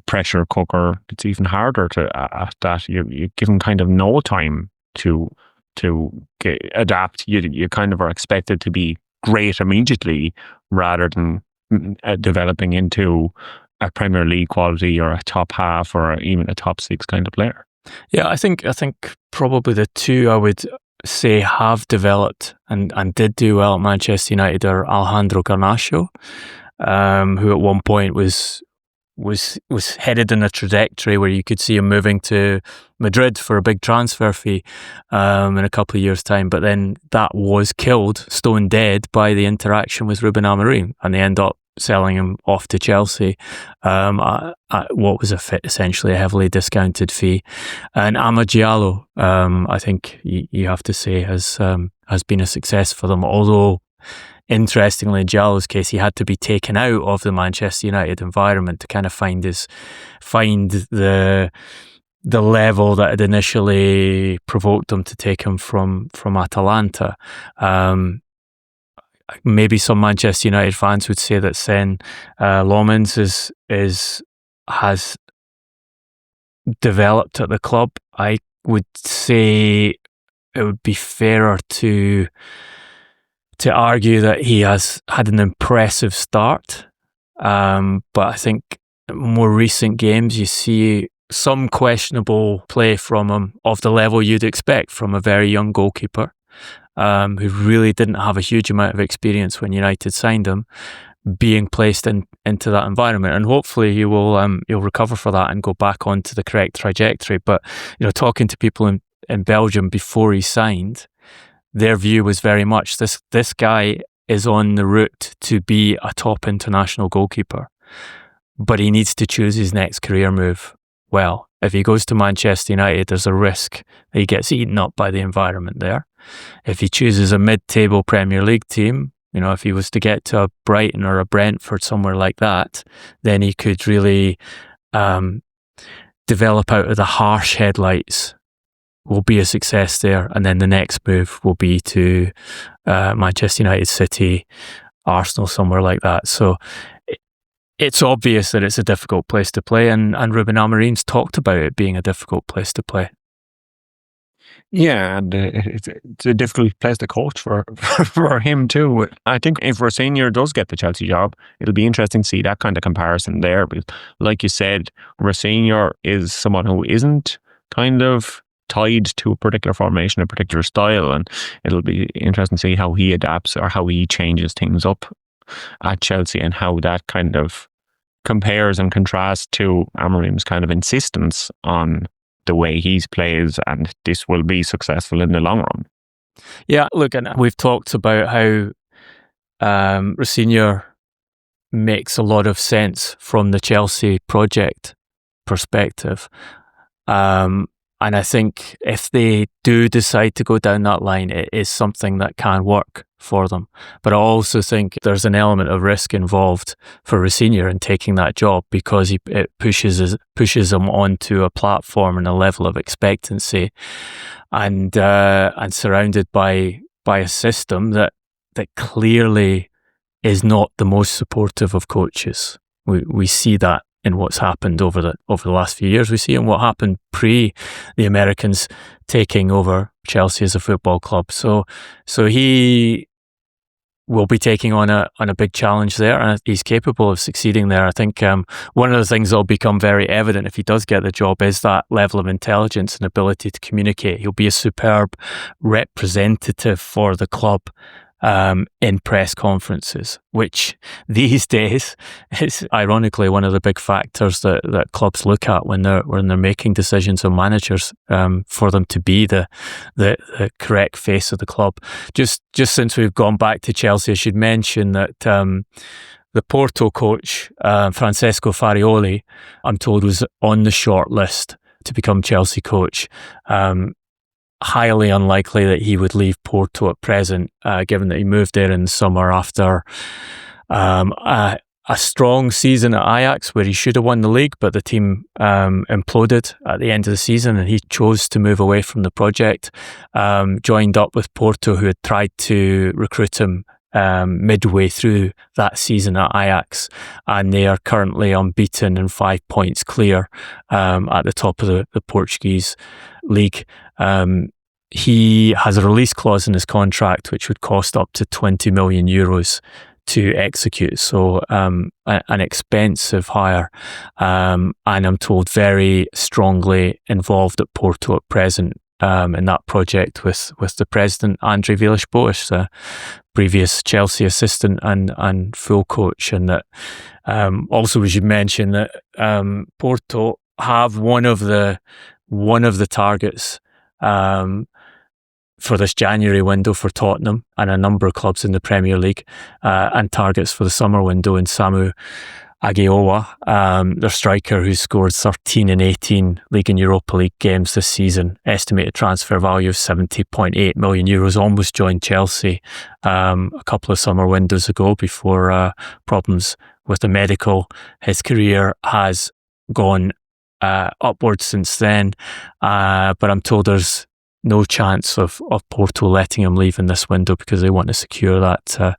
A: pressure cooker. It's even harder to at that. You give them kind of no time to adapt. You kind of are expected to be great immediately rather than developing into a Premier League quality or a top half or even a top six kind of player.
B: Yeah, I think probably the two I would say have developed and did do well at Manchester United are Alejandro Garnacho, who at one point was headed in a trajectory where you could see him moving to Madrid for a big transfer fee in a couple of years' time. But then that was killed, stone dead, by the interaction with Ruben Amorim, and they end up selling him off to Chelsea at what was essentially a heavily discounted fee. And Amad Diallo, I think you have to say has been a success for them. Although, interestingly, in Diallo's case, he had to be taken out of the Manchester United environment to kind of find the level that had initially provoked them to take him from Atalanta. Maybe some Manchester United fans would say that Sen Lomans has developed at the club. I would say it would be fairer to argue that he has had an impressive start, but I think more recent games you see some questionable play from him of the level you'd expect from a very young goalkeeper. Who really didn't have a huge amount of experience when United signed him, being placed into that environment, and hopefully he'll recover for that and go back onto the correct trajectory. But talking to people in Belgium before he signed, their view was very much this guy is on the route to be a top international goalkeeper, but he needs to choose his next career move well. If he goes to Manchester United, there's a risk that he gets eaten up by the environment there. If he chooses a mid-table Premier League team, if he was to get to a Brighton or a Brentford, somewhere like that, then he could really develop out of the harsh headlights, will be a success there, and then the next move will be to Manchester United, City, Arsenal, somewhere like that. So it's obvious that it's a difficult place to play, and Ruben Amorim's talked about it being a difficult place to play.
A: Yeah, and it's a difficult place to coach for him too. I think if Rosenior does get the Chelsea job, it'll be interesting to see that kind of comparison there. Because like you said, Rosenior is someone who isn't kind of tied to a particular formation, a particular style, and it'll be interesting to see how he adapts or how he changes things up at Chelsea and how that kind of compares and contrasts to Amorim's kind of insistence on the way he plays, and this will be successful in the long run.
B: Yeah, look, and we've talked about how Rosenior makes a lot of sense from the Chelsea project perspective. And I think if they do decide to go down that line, it is something that can work for them. But I also think there's an element of risk involved for Rosenior in taking that job, because it pushes him onto a platform and a level of expectancy, and surrounded by a system that clearly is not the most supportive of coaches. We see that in what's happened over the last few years. We see in what happened pre the Americans taking over Chelsea as a football club. So he will be taking on a big challenge there, and he's capable of succeeding there. I think one of the things that'll become very evident if he does get the job is that level of intelligence and ability to communicate. He'll be a superb representative for the club in press conferences, which these days is ironically one of the big factors that clubs look at when they're making decisions on managers, for them to be the correct face of the club. Just since we've gone back to Chelsea, I should mention that the Porto coach, Francesco Farioli, I'm told was on the short list to become Chelsea coach. Highly unlikely that he would leave Porto at present, given that he moved there in the summer after a strong season at Ajax where he should have won the league, but the team imploded at the end of the season and he chose to move away from the project. Joined up with Porto, who had tried to recruit him midway through that season at Ajax, and they are currently unbeaten and 5 points clear at the top of the Portuguese league. He has a release clause in his contract which would cost up to 20 million euros to execute, so an expensive hire, and I'm told very strongly involved at Porto at present in that project with the president, Andre Villas-Boas, the previous Chelsea assistant and full coach. And that also we should mention that Porto have one of the targets for this January window for Tottenham and a number of clubs in the Premier League, and targets for the summer window in Samu Agiowa, their striker who scored 13 in 18 League and Europa League games this season. Estimated transfer value of 70.8 million euros, almost joined Chelsea a couple of summer windows ago before problems with the medical. His career has gone upwards since then, but I'm told there's no chance of Porto letting him leave in this window because they want to secure that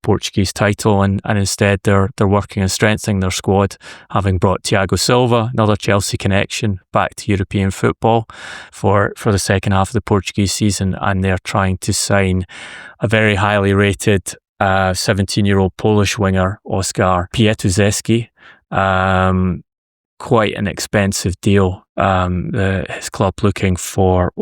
B: Portuguese title, and instead they're working on strengthening their squad, having brought Thiago Silva, another Chelsea connection, back to European football for the second half of the Portuguese season, and they're trying to sign a very highly rated 17-year-old Polish winger, Oskar Pietruszewski. Quite an expensive deal. His club looking for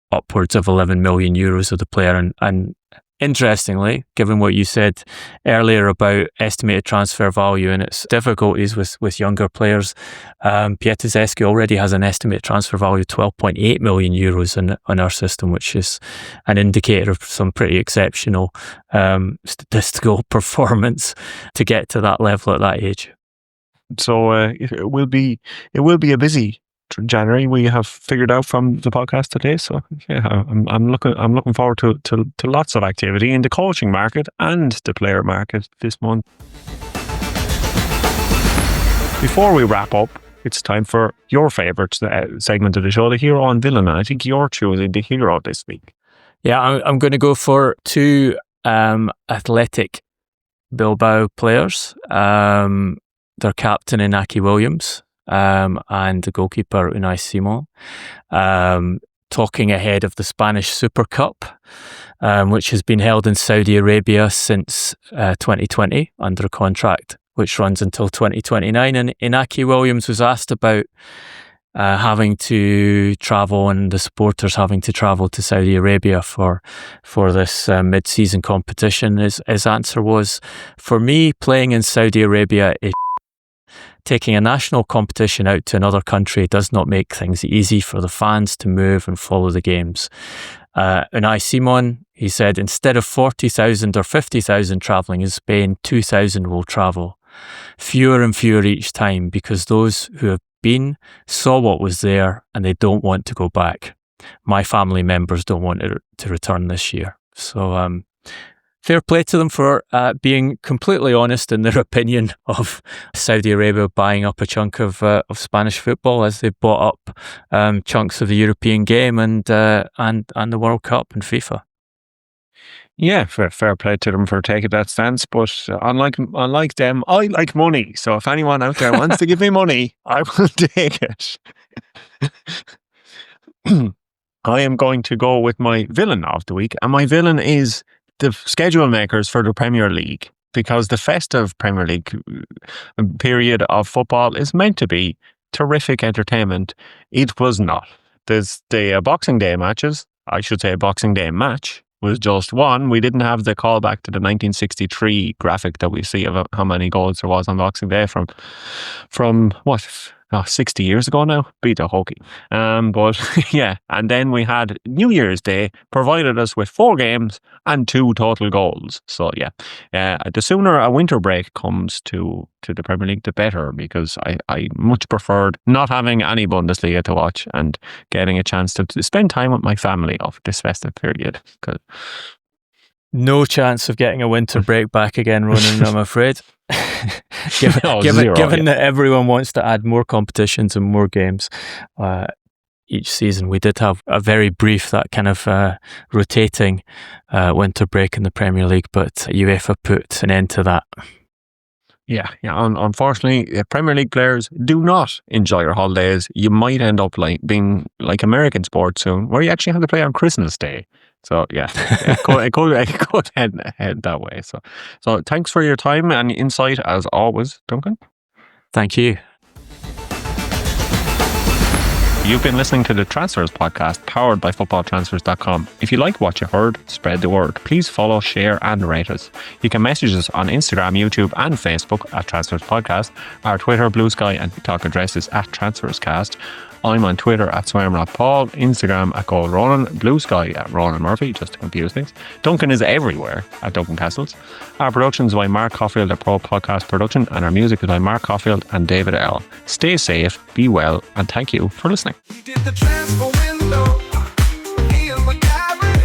B: upwards of 11 million euros of the player, and interestingly, given what you said earlier about estimated transfer value and its difficulties with younger players, Pietruszewski already has an estimated transfer value of 12.8 million euros in our system, which is an indicator of some pretty exceptional statistical performance to get to that level at that age.
A: So it will be a busy January. We have figured out from the podcast today. So yeah, I'm looking forward to lots of activity in the coaching market and the player market this month. Before we wrap up, it's time for your favourite segment of the show, the hero and villain. And I think you're choosing the hero this week.
B: Yeah, I'm going to go for two Athletic Bilbao players. Their captain Inaki Williams, and the goalkeeper Unai Simon, talking ahead of the Spanish Super Cup, which has been held in Saudi Arabia since 2020 under a contract which runs until 2029. And Inaki Williams was asked about having to travel, and the supporters having to travel to Saudi Arabia for this mid-season competition. His answer was, "For me, playing in Saudi Arabia is taking a national competition out to another country does not make things easy for the fans to move and follow the games." Unai Simon, he said, instead of 40,000 or 50,000 travelling in Spain, 2,000 will travel. Fewer and fewer each time, because those who have been saw what was there and they don't want to go back. My family members don't want to return this year. So fair play to them for being completely honest in their opinion of Saudi Arabia buying up a chunk of Spanish football, as they bought up chunks of the European game and the World Cup and FIFA.
A: Yeah, fair play to them for taking that stance. But unlike them, I like money. So if anyone out there wants to give me money, I will take it. I am going to go with my villain of the week, and my villain is the schedule makers for the Premier League, because the festive Premier League period of football is meant to be terrific entertainment. It was not. There's the Boxing Day matches, I should say a Boxing Day match, was just one. We didn't have the callback to the 1963 graphic that we see of how many goals there was on Boxing Day from what? 60 years ago now. Beat a hokey. But yeah, and then we had New Year's Day provided us with 4 games and 2 total goals. So yeah, the sooner a winter break comes to the Premier League, the better, because I much preferred not having any Bundesliga to watch and getting a chance to spend time with my family off this festive period.
B: No chance of getting a winter break back again, Ronan, I'm afraid. Given that everyone wants to add more competitions and more games each season, we did have a very brief, that kind of rotating winter break in the Premier League, but UEFA put an end to that.
A: Yeah. Unfortunately, Premier League players do not enjoy your holidays. You might end up being like American sports soon, where you actually have to play on Christmas Day. So yeah, it could head that way. So thanks for your time and insight as always, Duncan.
B: Thank you.
A: You've been listening to the Transfers podcast powered by FootballTransfers.com. If you like what you heard, spread the word. Please follow, share and rate us. You can message us on Instagram, YouTube and Facebook at Transfers Podcast. Our Twitter, Blue Sky and TikTok address is at TransfersCast. I'm on Twitter at SwimRockPaul, Instagram at GoldRonan, Blue Sky at Ronan Murphy, just to confuse things. Duncan is everywhere at Duncan Castles. Our production is by Mark Caulfield at Pro Podcast Production, and our music is by Mark Caulfield and David L. Stay safe, be well, and thank you for listening.
C: He did the transfer window. He and McGarry,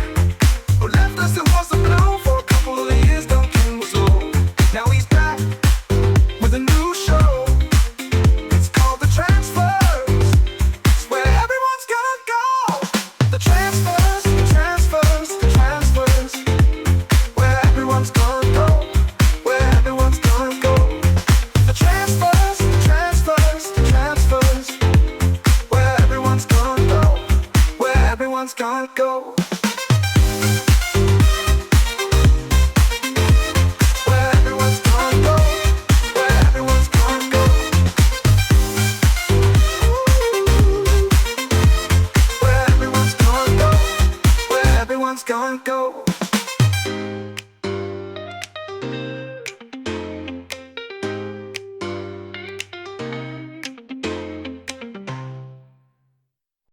C: who left us, it was a blow for a couple of years. Duncan was low. Now he's back with a new show. It's called The Transfers. It's where everyone's gonna go. The transfers, the transfers, the transfers. Where everyone's gonna go. Where everyone's gonna go. The transfers, the transfers, the transfers. Where everyone's gonna go. Where everyone's gonna go. Where everyone's gonna go. Where everyone's gonna go. Where everyone's gonna go. Where everyone's gonna go.